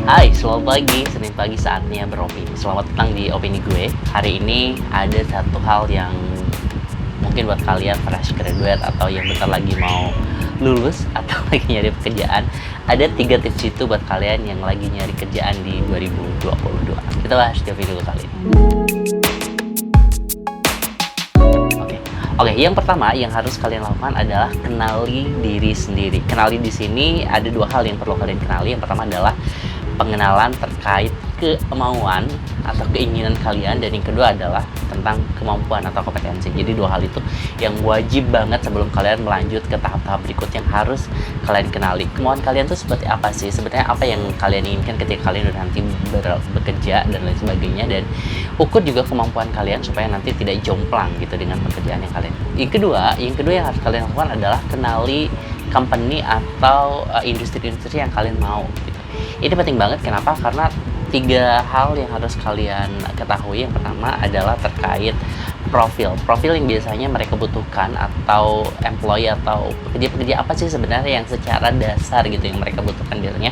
Hai, selamat pagi. Senin pagi saatnya beropini. Selamat datang di opini gue. Hari ini ada satu hal yang mungkin buat kalian fresh graduate atau yang bentar lagi mau lulus atau lagi nyari pekerjaan. Ada 3 tips itu buat kalian yang lagi nyari kerjaan di 2022. Kita bahas di video kali ini. Oke, yang pertama yang harus kalian lakukan adalah kenali diri sendiri. Kenali di sini ada 2 hal yang perlu kalian kenali. Yang pertama adalah pengenalan terkait kemauan atau keinginan kalian, dan yang kedua adalah tentang kemampuan atau kompetensi. Jadi 2 hal itu yang wajib banget sebelum kalian melanjut ke tahap-tahap berikut yang harus kalian kenali. Kemauan kalian tuh seperti apa sih? Sebenarnya apa yang kalian inginkan ketika kalian udah nanti bekerja dan lain sebagainya, dan ukur juga kemampuan kalian supaya nanti tidak jomplang gitu dengan pekerjaan yang kalian. Yang kedua yang harus kalian lakukan adalah kenali company atau industri-industri yang kalian mau gitu. Ini penting banget, kenapa? Karena 3 hal yang harus kalian ketahui. Yang pertama adalah terkait profil yang biasanya mereka butuhkan, atau employee atau pekerja-pekerja apa sih sebenarnya yang secara dasar gitu yang mereka butuhkan. Biasanya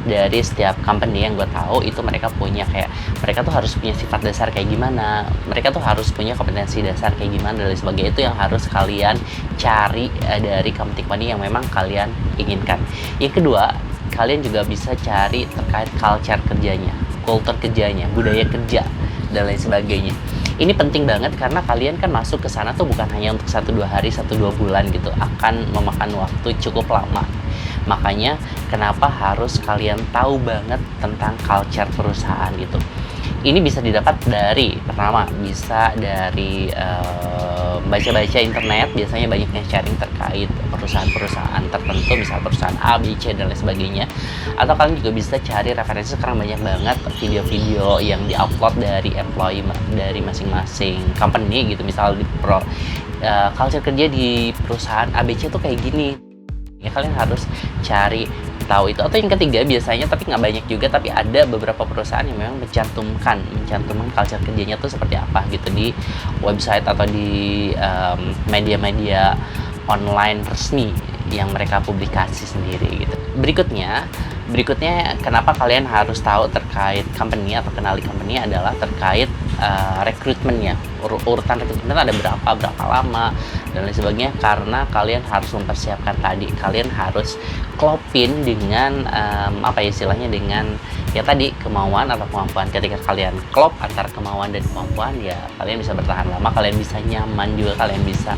dari setiap company yang gue tahu itu mereka punya kayak, mereka tuh harus punya sifat dasar kayak gimana, mereka tuh harus punya kompetensi dasar kayak gimana dan sebagainya. Itu yang harus kalian cari dari company yang memang kalian inginkan. Yang kedua, kalian juga bisa cari terkait culture kerjanya, kultur kerjanya, budaya kerja, dan lain sebagainya. Ini penting banget karena kalian kan masuk ke sana tuh bukan hanya untuk 1-2 hari, 1-2 bulan gitu, akan memakan waktu cukup lama. Makanya kenapa harus kalian tahu banget tentang culture perusahaan itu. Ini bisa didapat dari, pertama bisa dari baca-baca internet. Biasanya banyak yang sharing terkait perusahaan-perusahaan tertentu, misal perusahaan A, B, C, dan lain sebagainya. Atau kalian juga bisa cari referensi, sekarang banyak banget video-video yang diupload dari employee dari masing-masing company gitu. Misal di culture kerja di perusahaan ABC tuh kayak gini. Ya kalian harus cari tahu itu. Atau yang ketiga biasanya, tapi nggak banyak juga, tapi ada beberapa perusahaan yang memang mencantumkan culture kerjanya tuh seperti apa gitu di website atau di media-media online resmi yang mereka publikasi sendiri gitu. Berikutnya kenapa kalian harus tahu terkait company atau kenali company adalah terkait rekrutmennya. Urutan rekrutmen ada berapa lama dan lain sebagainya, karena kalian harus mempersiapkan tadi. Kalian harus klopin dengan istilahnya dengan ya tadi, kemauan atau kemampuan. Ketika kalian klop antara kemauan dan kemampuan, ya kalian bisa bertahan lama, kalian bisa nyaman juga, kalian bisa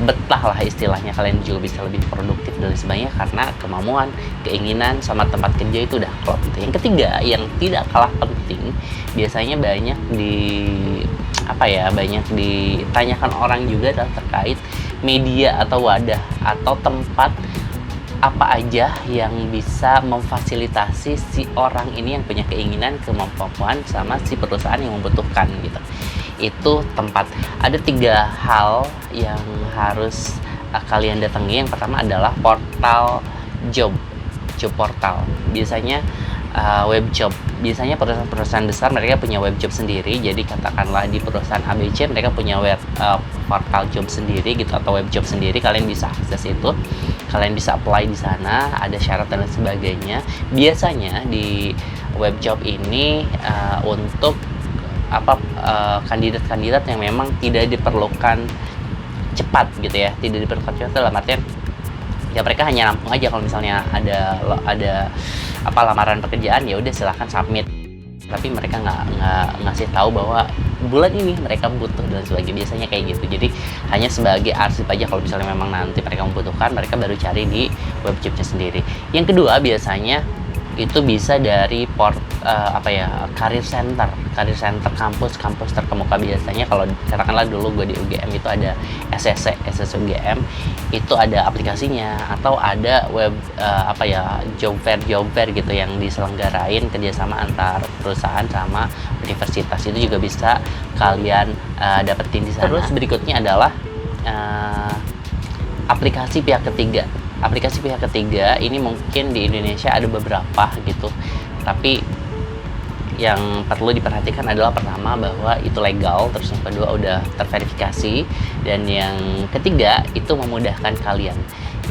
betah lah istilahnya, kalian juga bisa lebih produktif dan lain sebagainya karena kemauan, keinginan sama tempat kerja itu udah klop gitu. Yang ketiga yang tidak kalah penting, biasanya banyak ditanyakan orang juga adalah terkait media atau wadah atau tempat apa aja yang bisa memfasilitasi si orang ini yang punya keinginan, kemampuan sama si perusahaan yang membutuhkan gitu. Itu tempat. Ada 3 hal yang harus kalian datangi. Yang pertama adalah portal job portal. Biasanya web job. Biasanya perusahaan besar mereka punya web job sendiri. Jadi katakanlah di perusahaan ABC mereka punya web portal job sendiri gitu, atau web job sendiri. Kalian bisa akses itu, kalian bisa apply di sana, ada syarat dan lain sebagainya. Biasanya di web job ini untuk kandidat-kandidat yang memang tidak diperlukan cepat gitu ya, tidak diperlukan cepat dalam artian ya mereka hanya nampung aja kalau misalnya ada lamaran pekerjaan, ya udah silahkan submit, tapi mereka nggak ngasih tahu bahwa bulan ini mereka butuh dan sebagainya. Biasanya kayak gitu, jadi hanya sebagai arsip aja. Kalau misalnya memang nanti mereka membutuhkan, mereka baru cari di web jobnya sendiri. Yang kedua biasanya itu bisa dari career center kampus terkemuka. Biasanya kalau katakanlah dulu gue di UGM itu ada SSC UGM, itu ada aplikasinya, atau ada web job fair gitu yang diselenggarain kerjasama antar perusahaan sama universitas. Itu juga bisa kalian dapetin di sana. Terus berikutnya adalah aplikasi pihak ketiga. Aplikasi pihak ketiga ini mungkin di Indonesia ada beberapa gitu, tapi yang perlu diperhatikan adalah pertama bahwa itu legal, terus yang kedua udah terverifikasi, dan yang ketiga itu memudahkan kalian.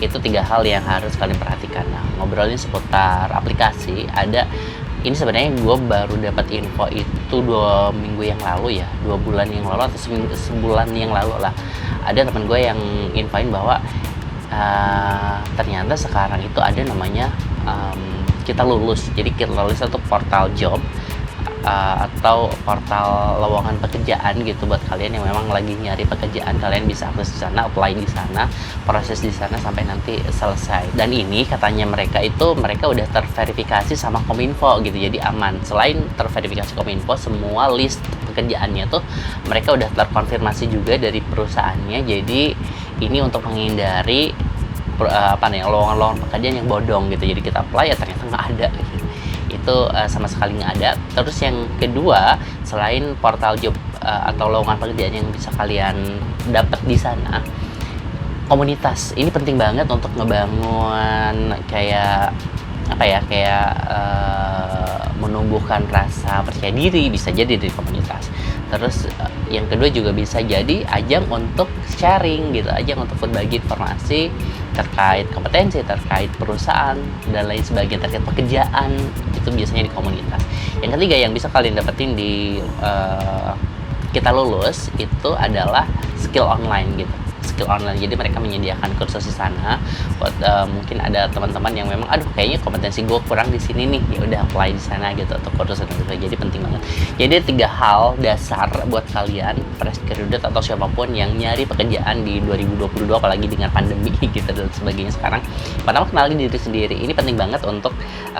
Itu 3 hal yang harus kalian perhatikan. Nah, ngobrolin seputar aplikasi, ada Ini sebenarnya gue baru dapat info itu 2 minggu yang lalu ya, 2 bulan yang lalu atau sebulan yang lalu lah. Ada teman gue yang infoin bahwa ternyata sekarang itu ada namanya kita lulus. Jadi kita lulus itu portal job atau portal lowongan pekerjaan gitu buat kalian yang memang lagi nyari pekerjaan. Kalian bisa akses di sana, apply di sana, proses di sana sampai nanti selesai. Dan ini katanya mereka udah terverifikasi sama Kominfo gitu, jadi aman. Selain terverifikasi Kominfo, semua list pekerjaannya tuh mereka udah terkonfirmasi juga dari perusahaannya. Jadi ini untuk menghindari lowongan-lowongan pekerjaan yang bodong gitu. Jadi kita apply ya ternyata nggak ada gitu. Itu sama sekali nggak ada. Terus yang kedua, selain portal job atau lowongan pekerjaan yang bisa kalian dapat di sana, komunitas ini penting banget untuk ngebangun kayak menumbuhkan rasa percaya diri, bisa jadi dari komunitas. Terus yang kedua juga bisa jadi ajang untuk sharing gitu, ajang untuk berbagi informasi terkait kompetensi, terkait perusahaan dan lain sebagainya, terkait pekerjaan. Itu biasanya di komunitas. Yang ketiga yang bisa kalian dapetin di kita lulus itu adalah skill online gitu. Skill online, jadi mereka menyediakan kursus di sana buat mungkin ada teman-teman yang memang kayaknya kompetensi gue kurang di sini nih, ya udah apply di sana gitu untuk kursus dan sebagainya. Jadi penting banget. Jadi 3 hal dasar buat kalian fresh graduate atau siapapun yang nyari pekerjaan di 2022 apalagi dengan pandemi gitu dan sebagainya sekarang. Pertama, kenalin diri sendiri. Ini penting banget untuk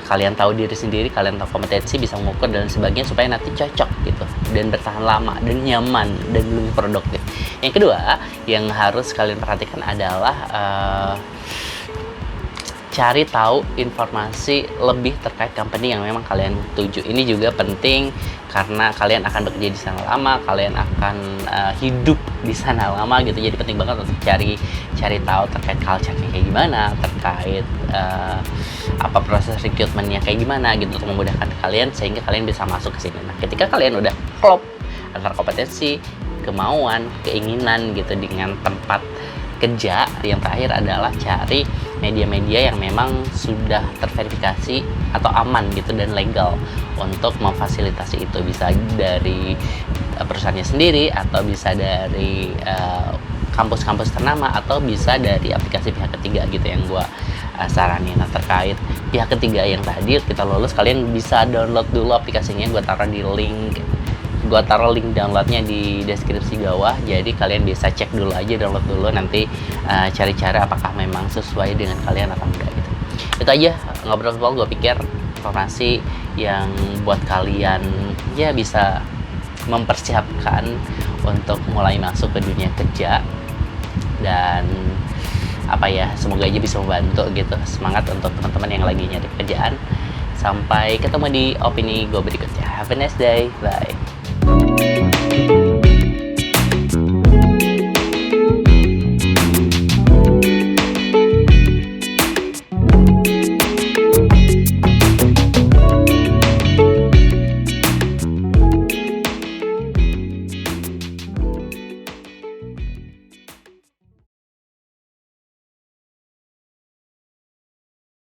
kalian tahu diri sendiri, kalian tahu kompetensi, bisa mengukur dan sebagainya supaya nanti cocok gitu dan bertahan lama dan nyaman dan lebih produktif. Yang kedua yang harus kalian perhatikan adalah cari tahu informasi lebih terkait company yang memang kalian tuju. Ini juga penting karena kalian akan bekerja di sana lama, kalian akan hidup di sana lama gitu. Jadi penting banget untuk cari tahu terkait culture-nya kayak gimana, terkait apa proses recruitment-nya kayak gimana gitu untuk memudahkan kalian sehingga kalian bisa masuk ke sini. Nah, ketika kalian udah klop antara kompetensi, kemauan, keinginan gitu dengan tempat kerja, yang terakhir adalah cari media-media yang memang sudah terverifikasi atau aman gitu dan legal untuk memfasilitasi itu. Bisa dari perusahaannya sendiri atau bisa dari kampus-kampus ternama atau bisa dari aplikasi pihak ketiga gitu yang gue saranin. Nah, terkait pihak ketiga yang tadi kita lulus, kalian bisa download dulu aplikasinya. Gue taruh link downloadnya di deskripsi bawah, jadi kalian bisa cek dulu aja, download dulu, nanti cari cara apakah memang sesuai dengan kalian atau enggak gitu. Itu aja ngobrol-ngobrol, gue pikir informasi yang buat kalian ya bisa mempersiapkan untuk mulai masuk ke dunia kerja, dan semoga aja bisa membantu gitu. Semangat untuk teman-teman yang lagi nyari pekerjaan. Sampai ketemu di opini gue berikutnya. Have a nice day, bye.